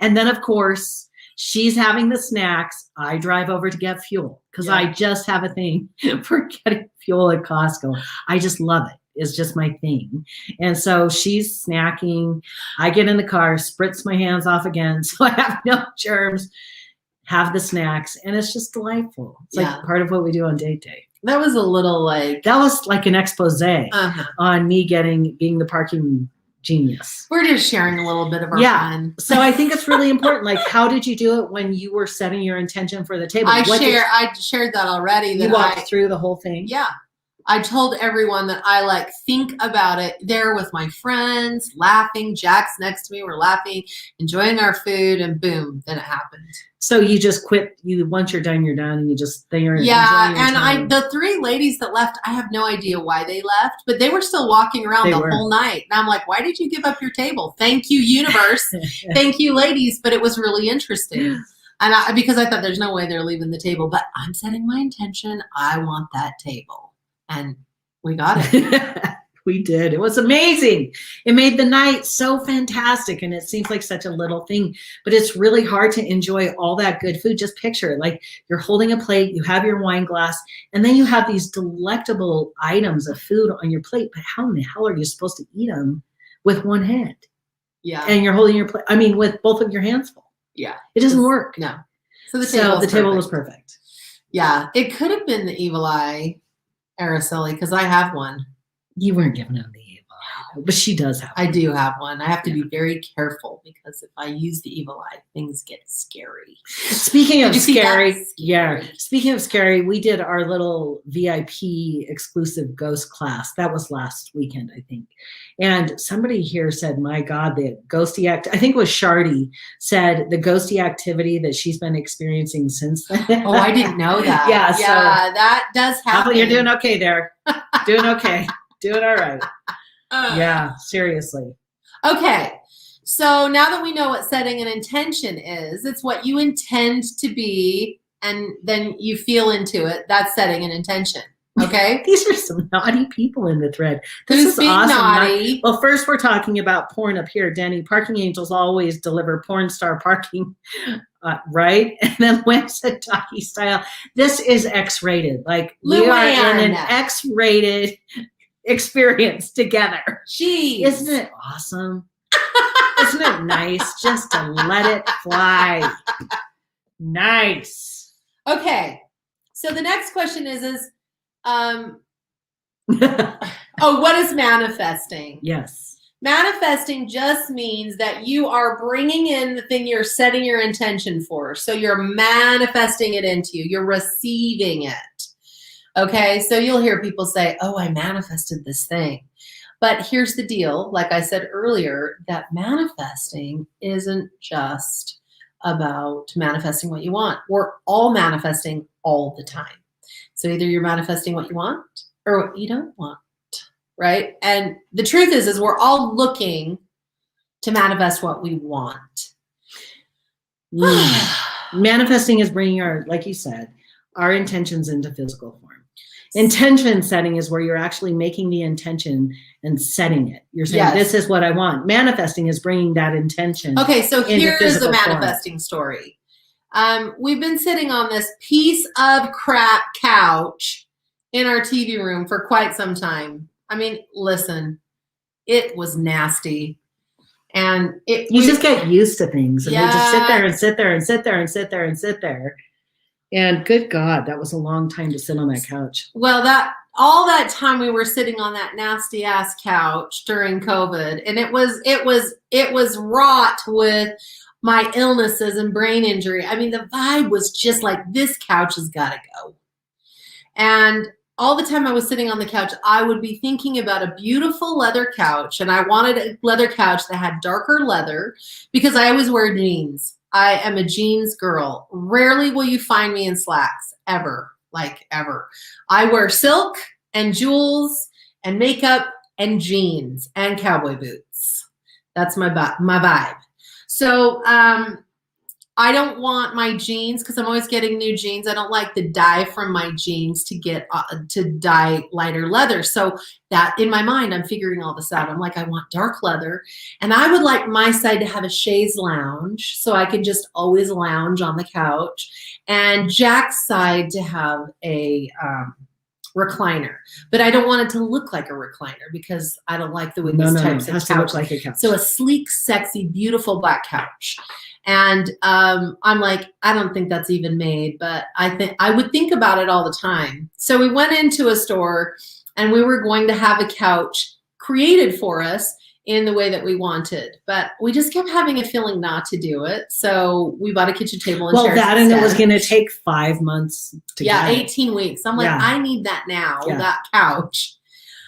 And then, of course, she's having the snacks. I drive over to get fuel because I just have a thing for getting fuel at Costco. I just love it. Is just my thing. And so she's snacking. I get in the car, spritz my hands off again so I have no germs, have the snacks, and it's just delightful. It's like part of what we do on date day. That was a little like... That was like an expose on me being the parking genius. We're just sharing a little bit of our fun. So I think it's really important. Like, how did you do it when you were setting your intention for the table? I shared that already. You walked through the whole thing? Yeah. I told everyone that I like think about it there with my friends, laughing. Jack's next to me. We're laughing, enjoying our food, and boom, then it happened. So you just quit. Once you're done, and you just there. Yeah, and the 3 ladies that left, I have no idea why they left, but they were still walking around whole night. And I'm like, why did you give up your table? Thank you, universe. Thank you, ladies. But it was really interesting. And because I thought there's no way they're leaving the table, but I'm setting my intention. I want that table. And we got it. We did. It was amazing. It made the night so fantastic. And it seems like such a little thing, but it's really hard to enjoy all that good food. Just picture it. Like you're holding a plate, you have your wine glass, and then you have these delectable items of food on your plate. But how in the hell are you supposed to eat them with one hand? Yeah. And you're holding your plate. I mean, with both of your hands full. Yeah. It doesn't work. No. So the table was perfect. Yeah. It could have been the evil eye, Araceli, because I have one. You weren't giving him the evil eye, but she does have one. I do have one. I have to be very careful because if I use the evil eye, things get scary. Speaking of scary, Speaking of scary, we did our little VIP exclusive ghost class. That was last weekend, I think. And somebody here said, my God, the ghosty act, I think it was Shardy, said the ghosty activity that she's been experiencing since then. Oh, I didn't know that. Yeah, so that does happen. You're doing okay there. Doing okay. Doing all right. Yeah, seriously. Okay. So now that we know what setting an intention is, it's what you intend to be, and then you feel into it. That's setting an intention. Okay. These are some naughty people in the thread. This Who's is being awesome. naughty? Well, first we're talking about porn up here. Denny, parking angels always deliver porn star parking, right? And then Wim said doggy style. This is X-rated. Like we are in an X-rated experience together. Jeez. Isn't it awesome? Isn't it nice just to let it fly? Nice. Okay. So the next question is what is manifesting? Yes. Manifesting just means that you are bringing in the thing you're setting your intention for. So you're manifesting it into you. You're receiving it. Okay, so you'll hear people say, oh, I manifested this thing. But here's the deal. Like I said earlier, that manifesting isn't just about manifesting what you want. We're all manifesting all the time. So either you're manifesting what you want or what you don't want, right? And the truth is we're looking to manifest what we want. Manifesting is bringing like you said, our intentions into physical form. Intention setting is where you're actually making the intention and setting it. You're saying, This is what I want. Manifesting is bringing that intention. Okay, so here's the manifesting story. We've been sitting on this piece of crap couch in our TV room for quite some time. I mean, listen, it was nasty. And you just get used to things. And we just sit there and sit there and sit there and sit there and sit there. And good God, that was a long time to sit on that couch. Well, all that time we were sitting on that nasty ass couch during COVID, and it was wrought with my illnesses and brain injury. I mean, the vibe was just like, this couch has got to go. And all the time I was sitting on the couch, I would be thinking about a beautiful leather couch, and I wanted a leather couch that had darker leather because I always wear jeans. I am a jeans girl. Rarely will you find me in slacks, ever, like ever. I wear silk and jewels and makeup and jeans and cowboy boots. That's my vibe. So I don't want my jeans, because I'm always getting new jeans. I don't like the dye from my jeans to dye lighter leather. So that in my mind, I'm figuring all this out. I'm like, I want dark leather, and I would like my side to have a chaise lounge so I can just always lounge on the couch, and Jack's side to have a recliner. But I don't want it to look like a recliner because I don't like the way these types of couch like a couch. So a sleek, sexy, beautiful black couch. And I'm like, I don't think that's even made, but I would think about it all the time. So we went into a store and we were going to have a couch created for us in the way that we wanted, but we just kept having a feeling not to do it. So we bought a kitchen table and chairs and instead. it was going to take 5 months to get 18 weeks. I'm like, Yeah. I need that now, that couch.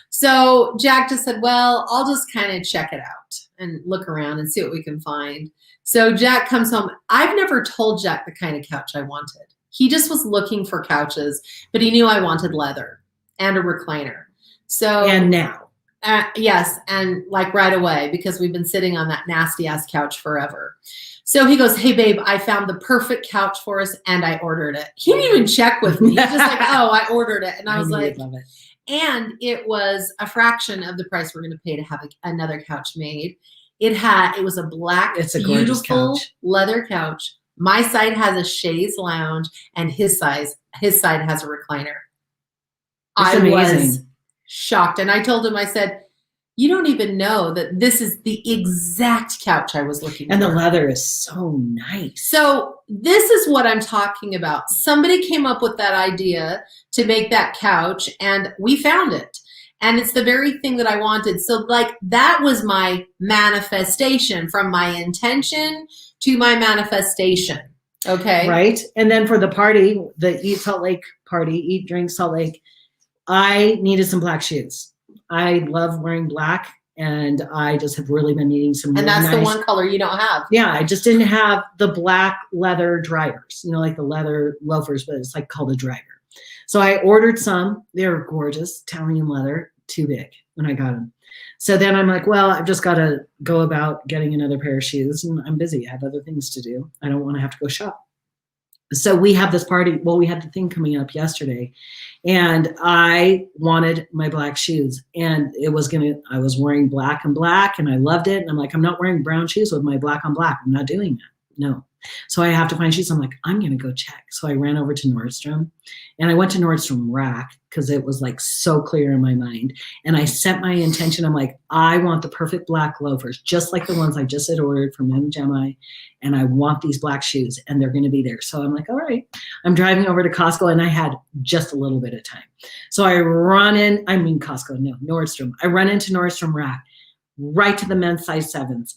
So Jack just said, well, I'll just kind of check it out and look around and see what we can find. So Jack comes home. I've never told Jack the kind of couch I wanted. He just was looking for couches, but he knew I wanted leather and a recliner. So And now. Yes, and like right away, because we've been sitting on that nasty ass couch forever. So he goes, hey babe, I found the perfect couch for us and I ordered it. He didn't even check with me. He's just like, oh, I ordered it. And I was like, and it was a fraction of the price we're going to pay to have another couch made. It was a black, beautiful leather couch. My side has a chaise lounge and his side has a recliner. I was shocked. And I told him, I said, you don't even know that this is the exact couch I was looking for. And the leather is so nice. So this is what I'm talking about. Somebody came up with that idea to make that couch and we found it. And it's the very thing that I wanted. So like that was my manifestation, from my intention to my manifestation. Okay. Right. And then for the party, the Eat Salt Lake party, Eat Drink Salt Lake, I needed some black shoes. I love wearing black, and I just have really been needing some. And that's the one color you don't have. Yeah, I just didn't have the black leather drivers, like the leather loafers, but it's like called a driver. So I ordered some. They're gorgeous, Italian leather, too big when I got them. So then I'm like, well, I've just got to go about getting another pair of shoes, and I'm busy. I have other things to do. I don't want to have to go shop. So we have this party. Well, we had the thing coming up yesterday, and I wanted my black shoes, and I was wearing black and black, and I loved it. And I'm like, I'm not wearing brown shoes with my black on black. I'm not doing that. No. So I have to find shoes. I'm like, I'm going to go check. So I ran over to Nordstrom, and I went to Nordstrom Rack because it was like so clear in my mind. And I set my intention. I'm like, I want the perfect black loafers, just like the ones I just had ordered from MGMI. And I want these black shoes, and they're going to be there. So I'm like, all right. I'm driving over to Costco, and I had just a little bit of time. So I run in, Nordstrom. I run into Nordstrom Rack, right to the men's size 7s.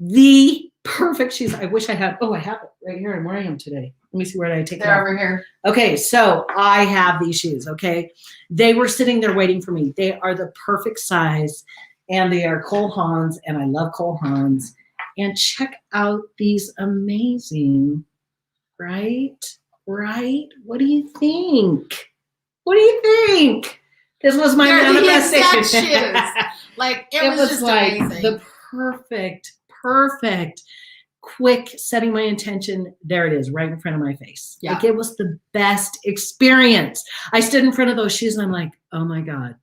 The perfect shoes. I wish I had. Oh, I have it right here. I'm wearing them today. Let me see where did I take them. They're over here. Okay, so I have these shoes. Okay, they were sitting there waiting for me. They are the perfect size, and they are Cole Haans, and I love Cole Haans. And check out these amazing, right? What do you think? This was my manifestation. Shoes. Like it was just like amazing. The perfect, quick setting my intention. There it is, right in front of my face. Yeah. Like it was the best experience. I stood in front of those shoes and I'm like, oh my God,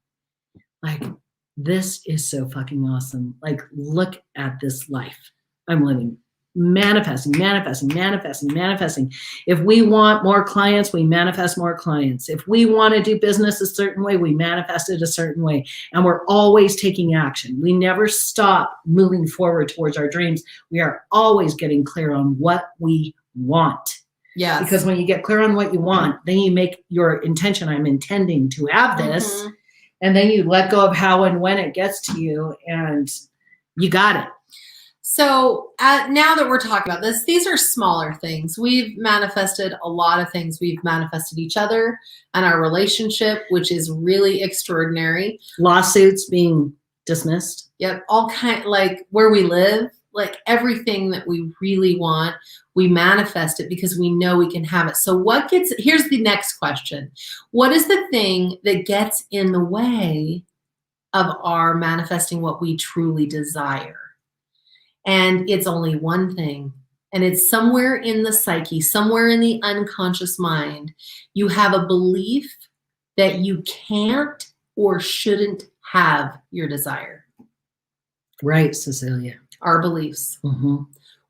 like this is so fucking awesome. Like, look at this life I'm living. Manifesting. If we want more clients, we manifest more clients. If we want to do business a certain way, we manifest it a certain way. And we're always taking action. We never stop moving forward towards our dreams. We are always getting clear on what we want. Yes. Because when you get clear on what you want, then you make your intention, I'm intending to have this. Mm-hmm. And then you let go of how and when it gets to you, and you got it. So now that we're talking about this, these are smaller things. We've manifested a lot of things. We've manifested each other and our relationship, which is really extraordinary. Lawsuits being dismissed. Yep. All kind, like where we live, like everything that we really want, we manifest it because we know we can have it. So here's the next question. What is the thing that gets in the way of our manifesting what we truly desire? And it's only one thing, and it's somewhere in the psyche, somewhere in the unconscious mind. You have a belief that you can't or shouldn't have your desire. Right, Cecilia. Our beliefs. Mm-hmm.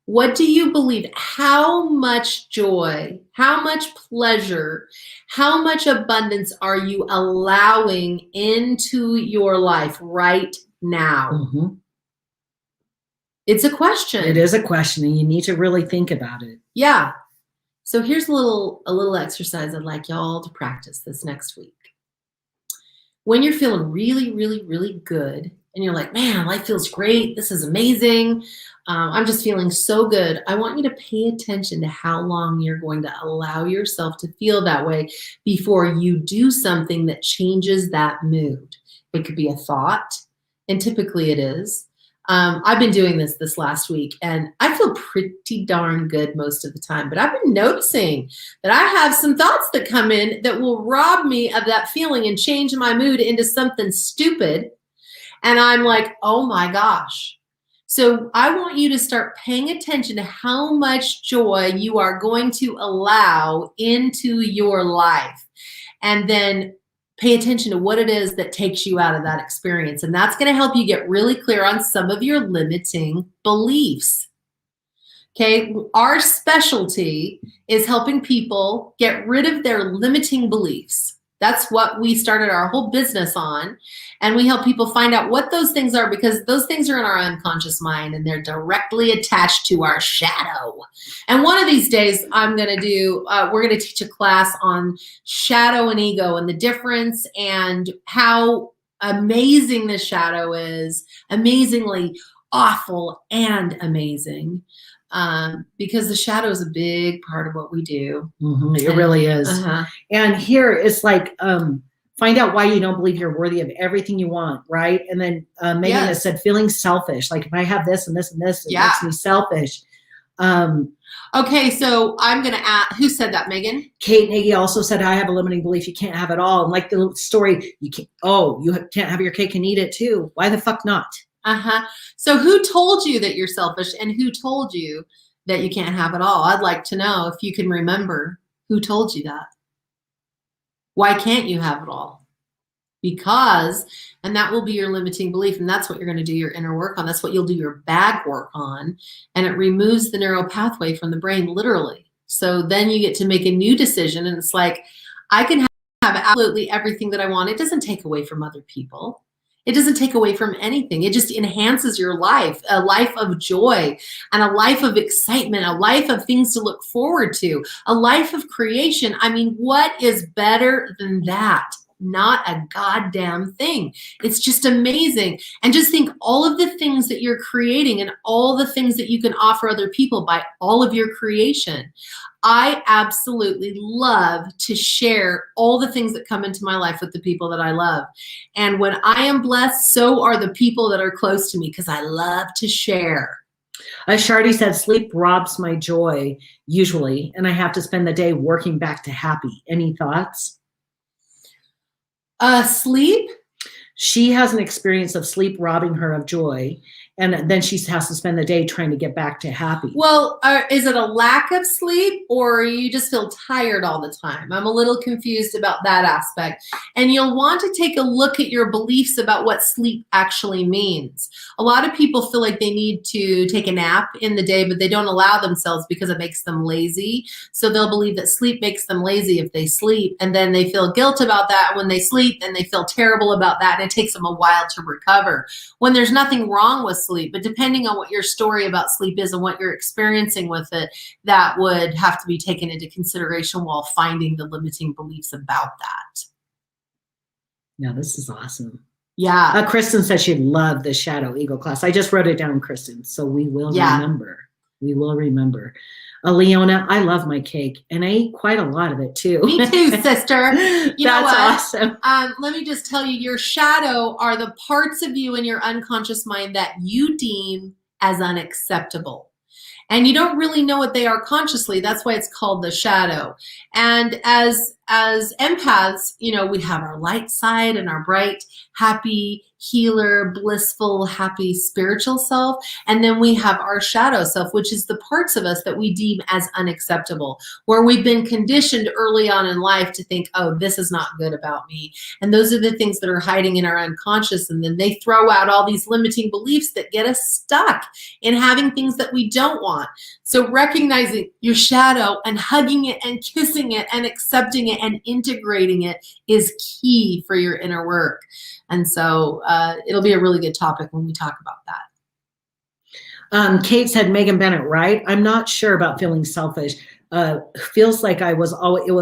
What do you believe? How much joy, how much pleasure, how much abundance are you allowing into your life right now? Mm-hmm. It's a question. It is a question, and you need to really think about it. Yeah. So here's a little exercise I'd like y'all to practice this next week. When you're feeling really, really, really good and you're like, man, life feels great. This is amazing. I'm just feeling so good. I want you to pay attention to how long you're going to allow yourself to feel that way before you do something that changes that mood. It could be a thought, and typically it is. I've been doing this last week, and I feel pretty darn good most of the time. But I've been noticing that I have some thoughts that come in that will rob me of that feeling and change my mood into something stupid. And I'm like, oh my gosh. So I want you to start paying attention to how much joy you are going to allow into your life. And then pay attention to what it is that takes you out of that experience. And that's going to help you get really clear on some of your limiting beliefs. Okay, our specialty is helping people get rid of their limiting beliefs. That's what we started our whole business on. And we help people find out what those things are, because those things are in our unconscious mind and they're directly attached to our shadow. And one of these days we're going to teach a class on shadow and ego and the difference and how amazing the shadow is, amazingly awful and amazing. Because the shadow is a big part of what we do. Mm-hmm, it really is. And here it's like, find out why you don't believe you're worthy of everything you want, right? And then Megan has said feeling selfish. Like if I have this and this and this, it makes me selfish. Okay, so I'm going to ask, who said that, Megan? Kate Nagy also said, I have a limiting belief you can't have it all. And like the story, you can't have your cake and eat it too. Why the fuck not? So who told you that you're selfish, and who told you that you can't have it all? I'd like to know, if you can remember, who told you that. Why can't you have it all? Because, and that will be your limiting belief, and that's what you're going to do your inner work on. That's what you'll do your bag work on, and it removes the neural pathway from the brain, literally. So then you get to make a new decision, and it's like, I can have absolutely everything that I want. It doesn't take away from other people. It doesn't take away from anything. It just enhances your life, a life of joy and a life of excitement, a life of things to look forward to, a life of creation. I mean, what is better than that? Not a goddamn thing. It's just amazing. And just think all of the things that you're creating and all the things that you can offer other people by all of your creation. I absolutely love to share all the things that come into my life with the people that I love. And when I am blessed, so are the people that are close to me, because I love to share. Shardy said, sleep robs my joy usually, and I have to spend the day working back to happy. Any thoughts? Sleep? She has an experience of sleep robbing her of joy, and then she has to spend the day trying to get back to happy. Well, is it a lack of sleep, or you just feel tired all the time? I'm a little confused about that aspect. And you'll want to take a look at your beliefs about what sleep actually means. A lot of people feel like they need to take a nap in the day, but they don't allow themselves because it makes them lazy. So they'll believe that sleep makes them lazy if they sleep, and then they feel guilt about that when they sleep, and they feel terrible about that, and it takes them a while to recover. When there's nothing wrong with sleep, but depending on what your story about sleep is and what you're experiencing with it, that would have to be taken into consideration while finding the limiting beliefs about that. Yeah, this is awesome. Yeah. Kristen says she'd love the shadow ego class. I just wrote it down, Kristen, so we will remember. We will remember. Leona, I love my cake, and I eat quite a lot of it too. Me too, sister. You know what? Awesome. Let me just tell you, your shadow are the parts of you in your unconscious mind that you deem as unacceptable. And you don't really know what they are consciously. That's why it's called the shadow. And as empaths, you know, we have our light side and our bright, happy, healer, blissful, happy spiritual self. And then we have our shadow self, which is the parts of us that we deem as unacceptable, where we've been conditioned early on in life to think, oh, this is not good about me. And those are the things that are hiding in our unconscious. And then they throw out all these limiting beliefs that get us stuck in having things that we don't want. So recognizing your shadow and hugging it and kissing it and accepting it and integrating it is key for your inner work. And so it'll be a really good topic when we talk about that. Kate said, Megan Bennett, right? I'm not sure about feeling selfish, feels like it was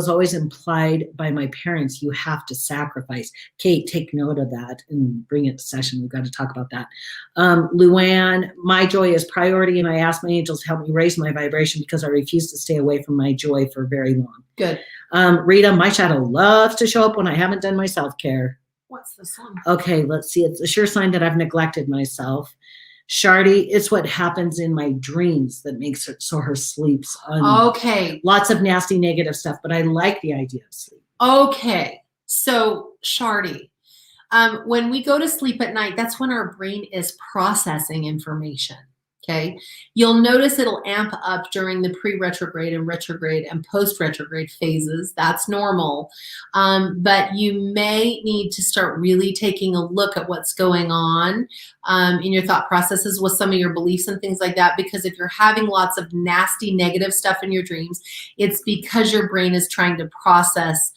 always implied by my parents, you have to sacrifice. Kate, take note of that and bring it to session. We've got to talk about that. Luann, my joy is priority, and I ask my angels to help me raise my vibration because I refuse to stay away from my joy for very long. Good. Rita, my shadow loves to show up when I haven't done my self-care. What's the song? Okay, let's see. It's a sure sign that I've neglected myself. Shardy, it's what happens in my dreams that makes it so her sleeps. Okay. Lots of nasty negative stuff, but I like the idea of sleep. Okay. So Shardy, when we go to sleep at night, that's when our brain is processing information. Okay. You'll notice it'll amp up during the pre-retrograde and retrograde and post-retrograde phases. That's normal. But you may need to start really taking a look at what's going on in your thought processes with some of your beliefs and things like that. Because if you're having lots of nasty, negative stuff in your dreams, it's because your brain is trying to process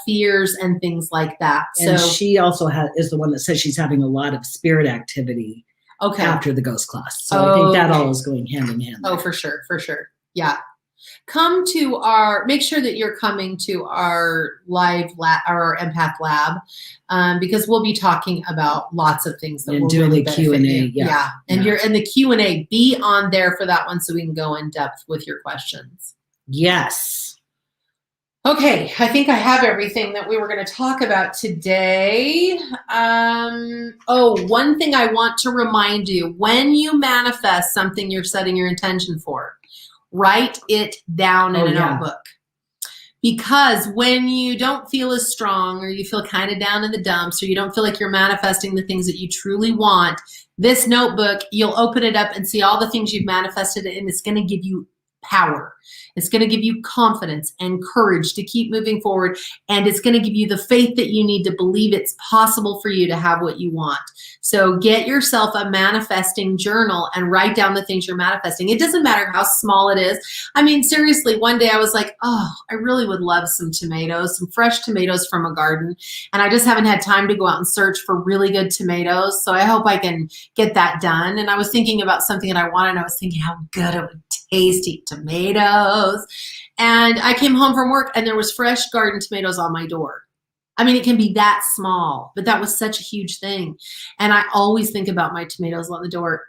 fears and things like that. And she also is the one that says she's having a lot of spirit activity. Okay. After the ghost class. So I think that all is going hand in hand. Oh, for sure. For sure. Yeah. Make sure that you're coming to our live lab, our Empath lab, because we'll be talking about lots of things that will doing really the Q&A. Yeah. And you're in the Q&A, be on there for that one so we can go in depth with your questions. Yes. Okay, I think I have everything that we were going to talk about today. One thing I want to remind you, when you manifest something you're setting your intention for, write it down in a notebook. Because when you don't feel as strong, or you feel kind of down in the dumps, or you don't feel like you're manifesting the things that you truly want, this notebook, you'll open it up and see all the things you've manifested, and it's going to give you power. It's going to give you confidence and courage to keep moving forward. And it's going to give you the faith that you need to believe it's possible for you to have what you want. So get yourself a manifesting journal and write down the things you're manifesting. It doesn't matter how small it is. I mean, seriously, one day I was like, oh, I really would love some tomatoes, some fresh tomatoes from a garden. And I just haven't had time to go out and search for really good tomatoes. So I hope I can get that done. And I was thinking about something that I wanted, and I was thinking how good it would taste to eat tomatoes. And I came home from work and there was fresh garden tomatoes on my door. I mean, it can be that small, but that was such a huge thing. And I always think about my tomatoes on the door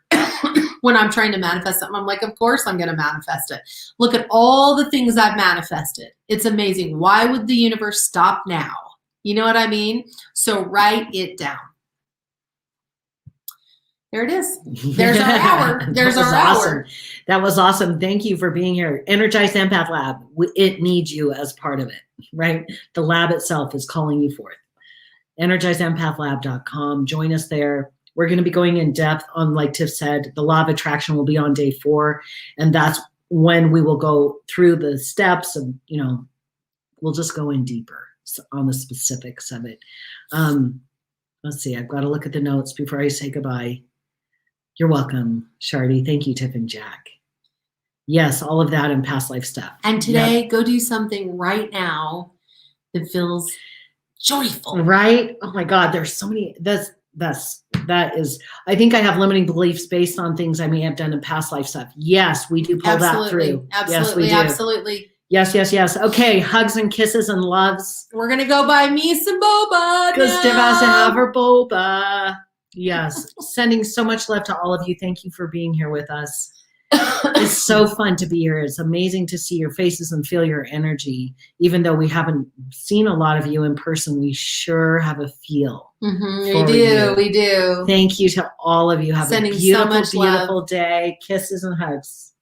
when I'm trying to manifest something. I'm like, of course I'm going to manifest it. Look at all the things I've manifested. It's amazing. Why would the universe stop now? You know what I mean? So write it down. There it is. There's our hour. There's our hour. That was awesome. Thank you for being here. Energized Empath Lab. It needs you as part of it, right? The lab itself is calling you forth. EnergizedEmpathLab.com. Join us there. We're going to be going in depth on, like Tiff said, the law of attraction will be on day 4. And that's when we will go through the steps of, we'll just go in deeper on the specifics of it. Let's see. I've got to look at the notes before I say goodbye. You're welcome, Shardy. Thank you, Tiff and Jack. Yes, all of that and past life stuff. And today, go do something right now that feels joyful. Right? Oh my God, there's so many. That is. I think I have limiting beliefs based on things I may have done in past life stuff. Yes, we do pull that through. Absolutely, yes, we do. Absolutely. Yes. Okay, hugs and kisses and loves. We're gonna go buy me some boba. Because Tiff has to have her boba. Yes, sending so much love to all of you. Thank you for being here with us. It's so fun to be here. It's amazing to see your faces and feel your energy. Even though we haven't seen a lot of you in person, we sure have a feel. We do. Thank you to all of you. Have Sending a beautiful, so much beautiful love. day. Kisses and hugs.